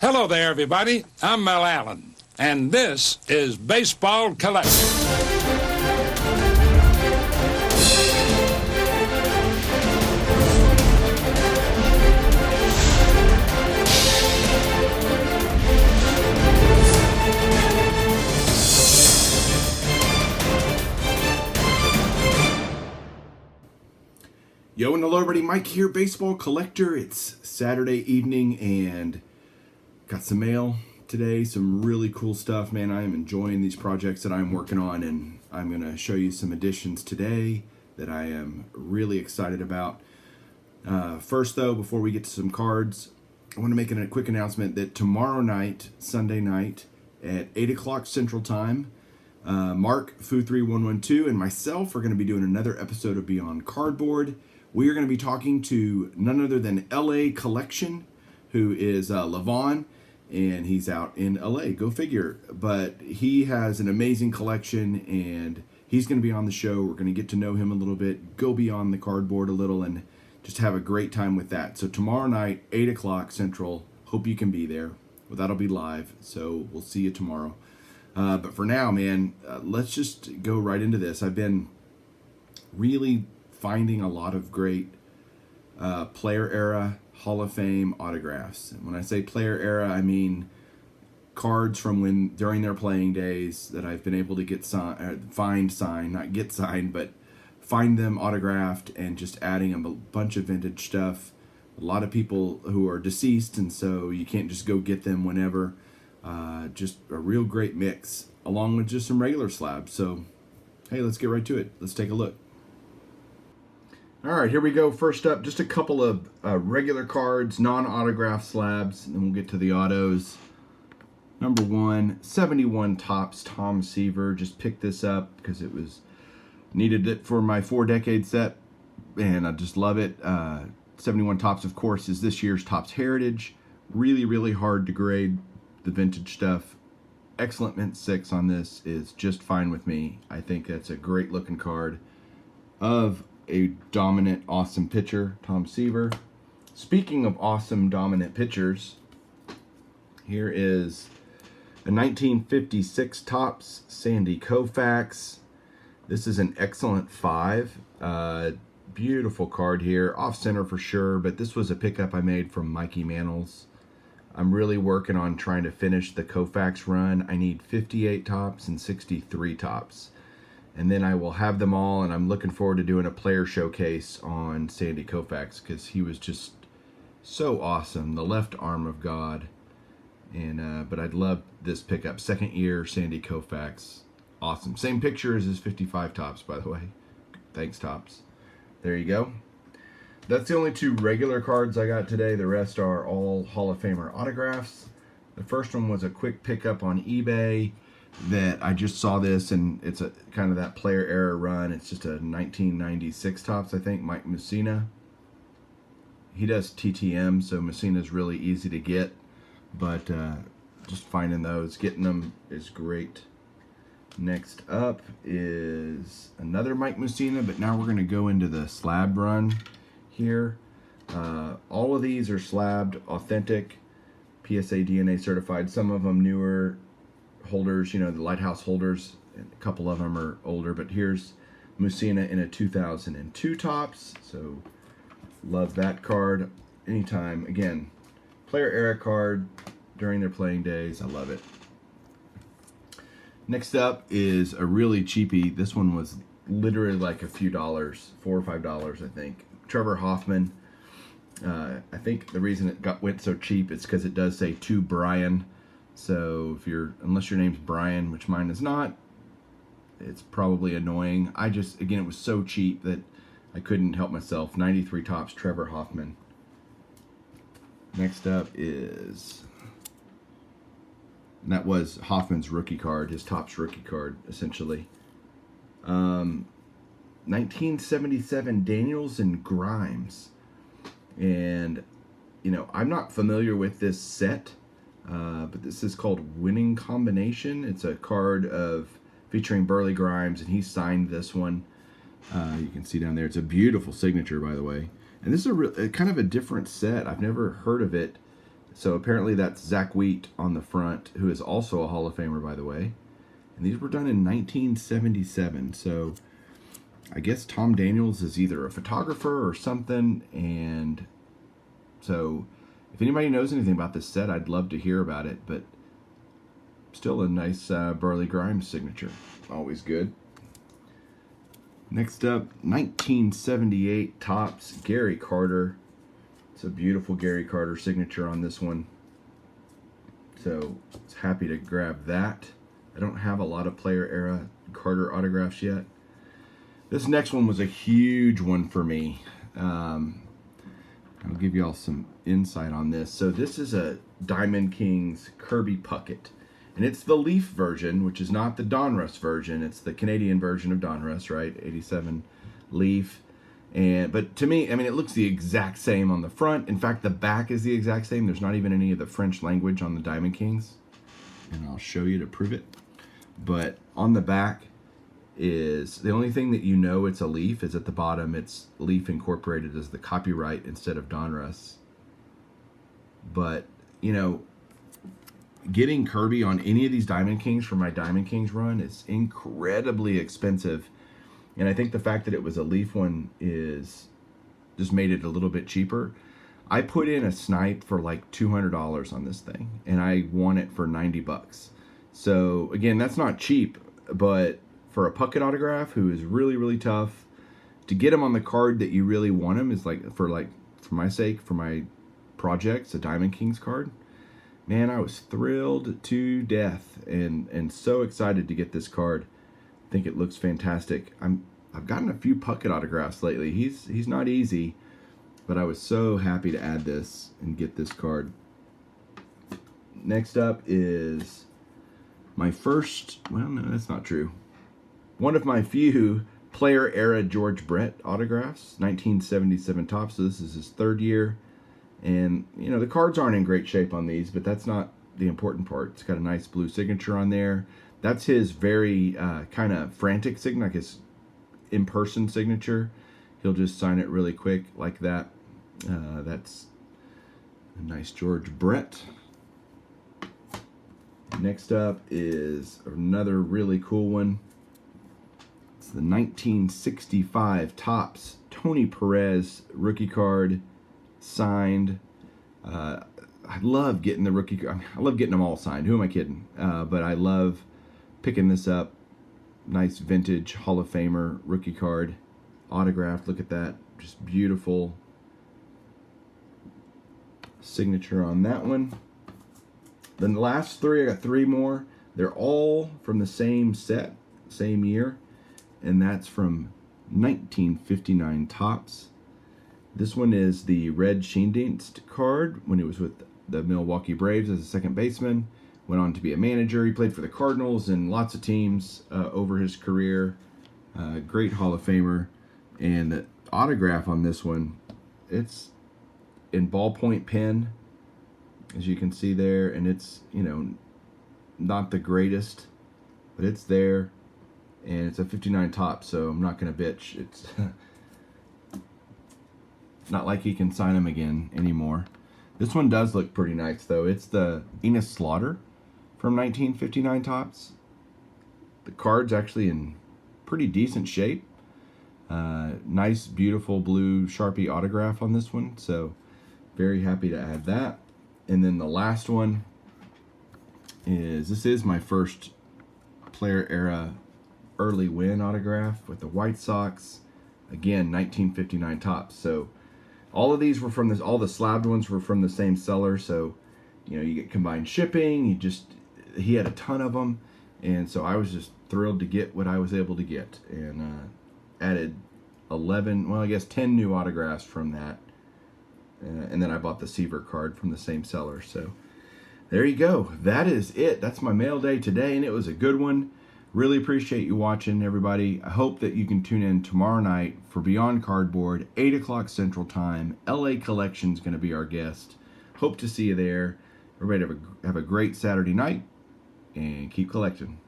Hello there, everybody. I'm Mel Allen, and this is Baseball Collector. Yo, and hello everybody, Mike here, Baseball Collector. It's Saturday evening and got some mail today, some really cool stuff, man. I am enjoying these projects that I'm working on, and I'm going to show you some additions today that I am really excited about. First though, before we get to some cards, I want to make a quick announcement that tomorrow night, Sunday night, at 8 o'clock Central Time, Mark, Foo3112, and myself are going to be doing another episode of Beyond Cardboard. We are going to be talking to none other than LA Collection, who is Levon, and he's out in LA. Go figure. But he has an amazing collection, and he's going to be on the show. We're going to get to know him a little bit, go beyond the cardboard a little, and just have a great time with that. So tomorrow night, 8 o'clock Central. Hope you can be there. Well, that'll be live, so we'll see you tomorrow. But for now, man, let's just go right into this. I've been really finding a lot of great player era Hall of Fame autographs. And when I say player era, I mean cards from when during their playing days that I've been able to get find signed, not get signed, but find them autographed, and just adding a bunch of vintage stuff. A lot of people who are deceased, and so you can't just go get them whenever. Just a real great mix, along with just some regular slabs. So, hey, let's get right to it. Let's take a look. All right, here we go. First up, just a couple of regular cards, non-autographed slabs, and then we'll get to the autos. Number 1, 71 Topps Tom Seaver. Just picked this up because needed it for my 4-decade set, and I just love it. 71 Topps, of course, is this year's Topps Heritage. Really, really hard to grade the vintage stuff. Excellent mint 6 on this is just fine with me. I think that's a great looking card of a dominant, awesome pitcher, Tom Seaver. Speaking of awesome, dominant pitchers, here is a 1956 Topps Sandy Koufax. This is an excellent 5. Beautiful card here, off center for sure, but this was a pickup I made from Mikey Mantle's. I'm really working on trying to finish the Koufax run. I need 58 Topps and 63 Topps. And then I will have them all, and I'm looking forward to doing a player showcase on Sandy Koufax because he was just so awesome. The left arm of God. And but I'd love this pickup. Second year, Sandy Koufax. Awesome. Same picture as his 55 Topps, by the way. Thanks, Topps. There you go. That's the only 2 regular cards I got today. The rest are all Hall of Famer autographs. The first one was a quick pickup on eBay that I just saw this, and it's a kind of that player era run. It's just a 1996 Topps, I think, Mike Mussina. He does TTM, so Mussina's really easy to get, but just finding those, getting them is great. Next up is another Mike Mussina, but now we're going to go into the slab run here. All of these are slabbed, authentic, PSA DNA certified. Some of them newer holders, you know, the Lighthouse holders. A couple of them are older, but here's Mussina in a 2002 Topps. So love that card anytime. Again, player era card during their playing days. I love it. Next up is a really cheapie. This one was literally like a few dollars, $4 or $5, I think. Trevor Hoffman. I think the reason it went so cheap is because it does say to Brian. So unless your name's Brian, which mine is not, it's probably annoying. Again, it was so cheap that I couldn't help myself. 93 Topps Trevor Hoffman. Next up is, and that was Hoffman's rookie card, his Topps rookie card, essentially. 1977 Daniels and Grimes. And, you know, I'm not familiar with this set, but this is called Winning Combination. It's a card featuring Burley Grimes, and he signed this one. You can see down there. It's a beautiful signature, by the way. And this is kind of a different set. I've never heard of it. So apparently that's Zach Wheat on the front, who is also a Hall of Famer, by the way. And these were done in 1977. So I guess Tom Daniels is either a photographer or something. And so if anybody knows anything about this set, I'd love to hear about it. But still a nice Burley Grimes signature. Always good. Next up, 1978 Topps Gary Carter. It's a beautiful Gary Carter signature on this one. So it's happy to grab that. I don't have a lot of player era Carter autographs yet. This next one was a huge one for me. I'll give you all some insight on this. So this is a Diamond Kings Kirby Puckett. And it's the Leaf version, which is not the Donruss version. It's the Canadian version of Donruss, right? 87 Leaf. But to me, I mean, it looks the exact same on the front. In fact, the back is the exact same. There's not even any of the French language on the Diamond Kings. And I'll show you to prove it. But on the back is, the only thing that you know it's a Leaf is at the bottom. It's Leaf incorporated as the copyright instead of Donruss. But, you know, getting Kirby on any of these Diamond Kings for my Diamond Kings run is incredibly expensive. And I think the fact that it was a Leaf one is just made it a little bit cheaper. I put in a snipe for like $200 on this thing, and I won it for 90 bucks. So again, that's not cheap, but for a Puckett autograph who is really, really tough, to get him on the card that you really want him is for my sake, for my projects, a Diamond Kings card. Man, I was thrilled to death and so excited to get this card. I think it looks fantastic. I've gotten a few Puckett autographs lately. He's not easy, but I was so happy to add this and get this card. Next up is my first, well, no, that's not true. One of my few player era George Brett autographs, 1977 Topps. So this is his third year. And, you know, the cards aren't in great shape on these, but that's not the important part. It's got a nice blue signature on there. That's his very kind of frantic signature, like his in-person signature. He'll just sign it really quick like that. That's a nice George Brett. Next up is another really cool one. It's the 1965 Topps Tony Perez rookie card, signed. I love getting the rookie. I love getting them all signed. Who am I kidding? But I love picking this up. Nice vintage Hall of Famer rookie card, autographed. Look at that, just beautiful signature on that one. Then the last three, I got three more. They're all from the same set, same year, and that's from 1959 Topps. This one is the Red Schoendienst card when he was with the Milwaukee Braves as a second baseman. Went on to be a manager. He played for the Cardinals and lots of teams over his career. Great Hall of Famer. And the autograph on this one, it's in ballpoint pen, as you can see there. And it's, you know, not the greatest, but it's there. And it's a 59 Topps, so I'm not going to bitch. It's not like he can sign them again anymore. This one does look pretty nice, though. It's the Enos Slaughter from 1959 Topps. The card's actually in pretty decent shape. Nice, beautiful blue Sharpie autograph on this one, so very happy to add that. And then the last one is, this is my first player era early win autograph with the White Sox. Again, 1959 Topps. So all of these were from this, all the slabbed ones were from the same seller. So, you know, you get combined shipping. He had a ton of them. And so I was just thrilled to get what I was able to get. And added 10 new autographs from that. And then I bought the Seaver card from the same seller. So there you go. That is it. That's my mail day today. And it was a good one. Really appreciate you watching, everybody. I hope that you can tune in tomorrow night for Beyond Cardboard, 8 o'clock Central Time. LA Collection's going to be our guest. Hope to see you there. Everybody have a great Saturday night, and keep collecting.